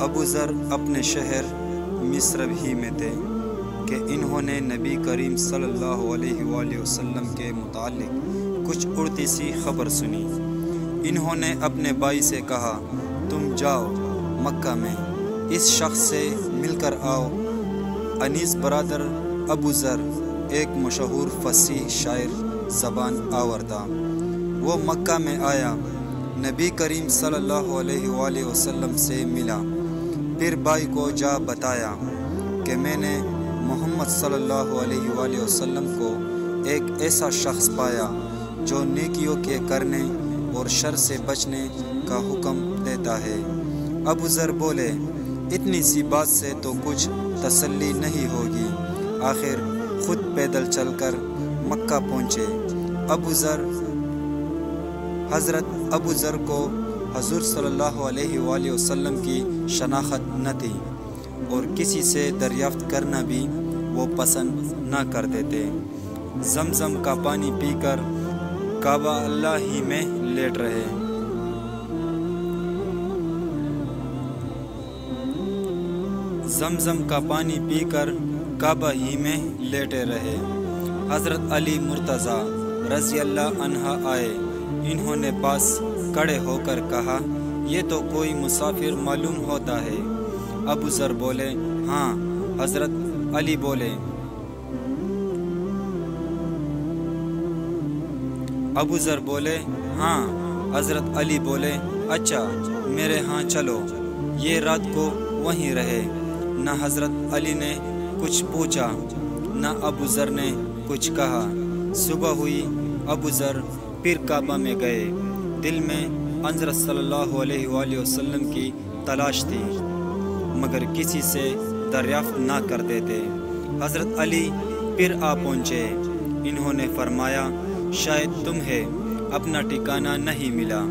ابو ذر اپنے شہر مصر ہی میں تھے کہ انہوں نے نبی کریم صلی اللہ علیہ وآلہ وسلم کے متعلق کچھ اڑتی سی خبر سنی۔ انہوں نے اپنے بھائی سے کہا، تم جاؤ مکہ میں اس شخص سے مل کر آؤ۔ انیس برادر ابو ذر ایک مشہور فصیح شاعر زبان آور تھا۔ وہ مکہ میں آیا، نبی کریم صلی اللہ علیہ وآلہ وسلم سے ملا، پھر بھائی کو جا بتایا کہ میں نے محمد صلی اللہ علیہ وآلہ وسلم کو ایک ایسا شخص پایا جو نیکیوں کے کرنے اور شر سے بچنے کا حکم دیتا ہے۔ ابو ذر بولے، اتنی سی بات سے تو کچھ تسلی نہیں ہوگی، آخر خود پیدل چل کر مکہ پہنچے۔ حضرت ابو ذر کو حضور صلی اللہ علیہ وآلہ وسلم کی شناخت نہ تھی اور کسی سے دریافت کرنا بھی وہ پسند نہ کرتے تھے۔ زمزم کا پانی پی کر کعبہ اللہ ہی میں لیٹ رہے۔ زمزم کا پانی پی کر کعبہ ہی میں لیٹے رہے۔ حضرت علی مرتضیٰ رضی اللہ عنہ آئے، انہوں نے پاس کھڑے ہو کر کہا، یہ تو کوئی مسافر معلوم ہوتا ہے۔ ابو ذر بولے، ہاں۔ حضرت علی بولے، حضرت علی بولے، اچھا میرے ہاں چلو، یہ رات کو وہیں رہے۔ نہ حضرت علی نے کچھ پوچھا نہ ابو ذر نے کچھ کہا۔ صبح ہوئی، ابو ذر پھر کعبہ میں گئے۔ دل میں حضرت صلی اللہ علیہ وآلہ وسلم کی تلاش تھی، مگر کسی سے دریافت نہ کرتے تھے۔ حضرت علی پھر آ پہنچے، انہوں نے فرمایا، شاید تمہیں اپنا ٹھکانہ نہیں ملا۔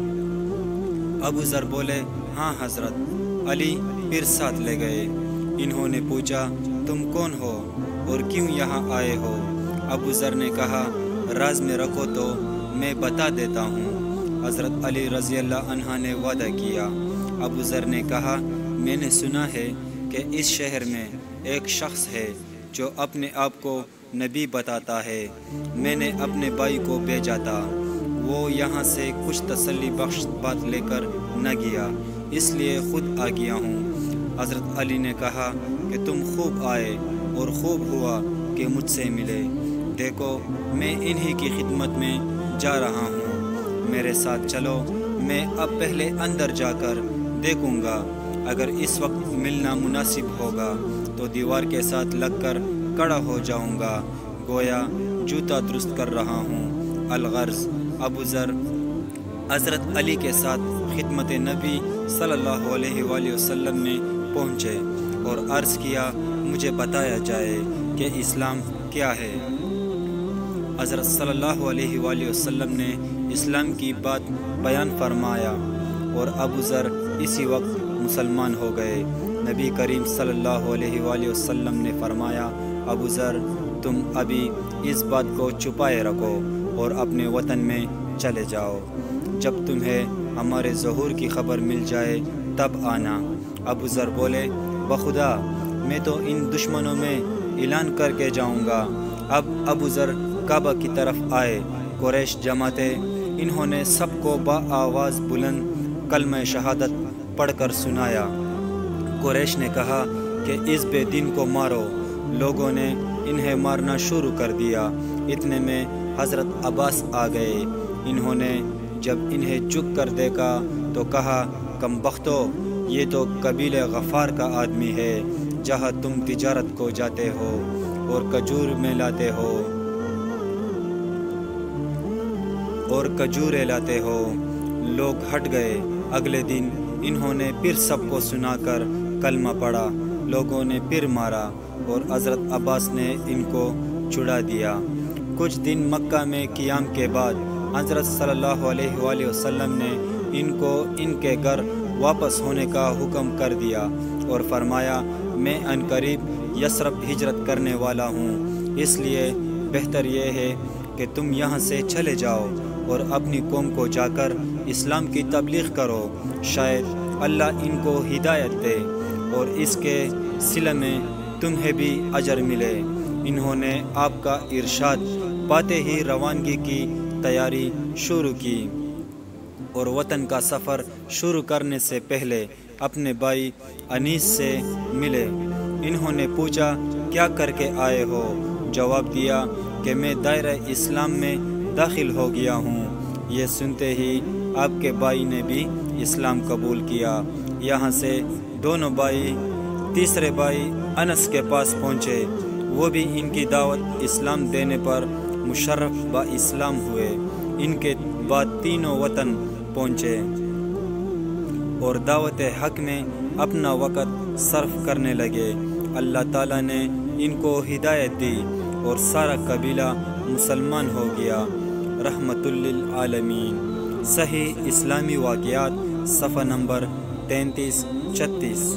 ابو ذر بولے، ہاں حضرت۔ علی پھر ساتھ لے گئے۔ انہوں نے پوچھا، تم کون ہو اور کیوں یہاں آئے ہو؟ ابو ذر نے کہا، راز میں رکھو تو میں بتا دیتا ہوں۔ حضرت علی رضی اللہ عنہ نے وعدہ کیا۔ ابو ذر نے کہا، میں نے سنا ہے کہ اس شہر میں ایک شخص ہے جو اپنے آپ کو نبی بتاتا ہے۔ میں نے اپنے بھائی کو بھیجا تھا، وہ یہاں سے کچھ تسلی بخش بات لے کر نہ گیا، اس لیے خود آ گیا ہوں۔ حضرت علی نے کہا کہ تم خوب آئے اور خوب ہوا کہ مجھ سے ملے۔ دیکھو میں انہی کی خدمت میں جا رہا ہوں، میرے ساتھ چلو۔ میں اب پہلے اندر جا کر دیکھوں گا، اگر اس وقت ملنا مناسب ہوگا تو دیوار کے ساتھ لگ کر کھڑا ہو جاؤں گا، گویا جوتا درست کر رہا ہوں۔ الغرض ابو ذر حضرت علی کے ساتھ خدمت نبی صلی اللہ علیہ وآلہ وسلم میں پہنچے اور عرض کیا، مجھے بتایا جائے کہ اسلام کیا ہے۔ حضرت صلی اللہ علیہ وآلہ وسلم نے اسلام کی بات بیان فرمایا اور ابو ذر اسی وقت مسلمان ہو گئے۔ نبی کریم صلی اللہ علیہ وآلہ وسلم نے فرمایا، ابو ذر تم ابھی اس بات کو چھپائے رکھو اور اپنے وطن میں چلے جاؤ، جب تمہیں ہمارے ظہور کی خبر مل جائے تب آنا۔ ابو ذر بولے، بخدا میں تو ان دشمنوں میں اعلان کر کے جاؤں گا۔ اب ابو ذر کعبہ کی طرف آئے، قریش جماعتیں، انہوں نے سب کو با آواز بلند کلمہ شہادت پڑھ کر سنایا۔ قریش نے کہا کہ اس بے دین کو مارو۔ لوگوں نے انہیں مارنا شروع کر دیا۔ اتنے میں حضرت عباس آ گئے۔ انہوں نے جب انہیں جھک کر دیکھا تو کہا، کم بختو، یہ تو قبیلہ غفار کا آدمی ہے، جہاں تم تجارت کو جاتے ہو اور کھجورے لاتے ہو۔ لوگ ہٹ گئے۔ اگلے دن انہوں نے پھر سب کو سنا کر کلمہ پڑھا۔ لوگوں نے پھر مارا اور حضرت عباس نے ان کو چھڑا دیا۔ کچھ دن مکہ میں قیام کے بعد حضرت صلی اللہ علیہ وآلہ وسلم نے ان کو ان کے گھر واپس ہونے کا حکم کر دیا اور فرمایا، میں عنقریب یثرب ہجرت کرنے والا ہوں، اس لیے بہتر یہ ہے کہ تم یہاں سے چلے جاؤ اور اپنی قوم کو جا کر اسلام کی تبلیغ کرو، شاید اللہ ان کو ہدایت دے اور اس کے صلے میں تمہیں بھی اجر ملے۔ انہوں نے آپ کا ارشاد پاتے ہی روانگی کی تیاری شروع کی اور وطن کا سفر شروع کرنے سے پہلے اپنے بھائی انیس سے ملے۔ انہوں نے پوچھا کیا کر کے آئے ہو؟ جواب دیا کہ میں دائرہ اسلام میں داخل ہو گیا ہوں۔ یہ سنتے ہی آپ کے بھائی نے بھی اسلام قبول کیا۔ یہاں سے دونوں بھائی تیسرے بھائی انس کے پاس پہنچے، وہ بھی ان کی دعوت اسلام دینے پر مشرف با اسلام ہوئے۔ ان کے بعد تینوں وطن پہنچے اور دعوت حق میں اپنا وقت صرف کرنے لگے۔ اللہ تعالیٰ نے ان کو ہدایت دی اور سارا قبیلہ مسلمان ہو گیا۔ رحمت للعالمین۔ صحیح اسلامی واقعات صفحہ نمبر 33-36۔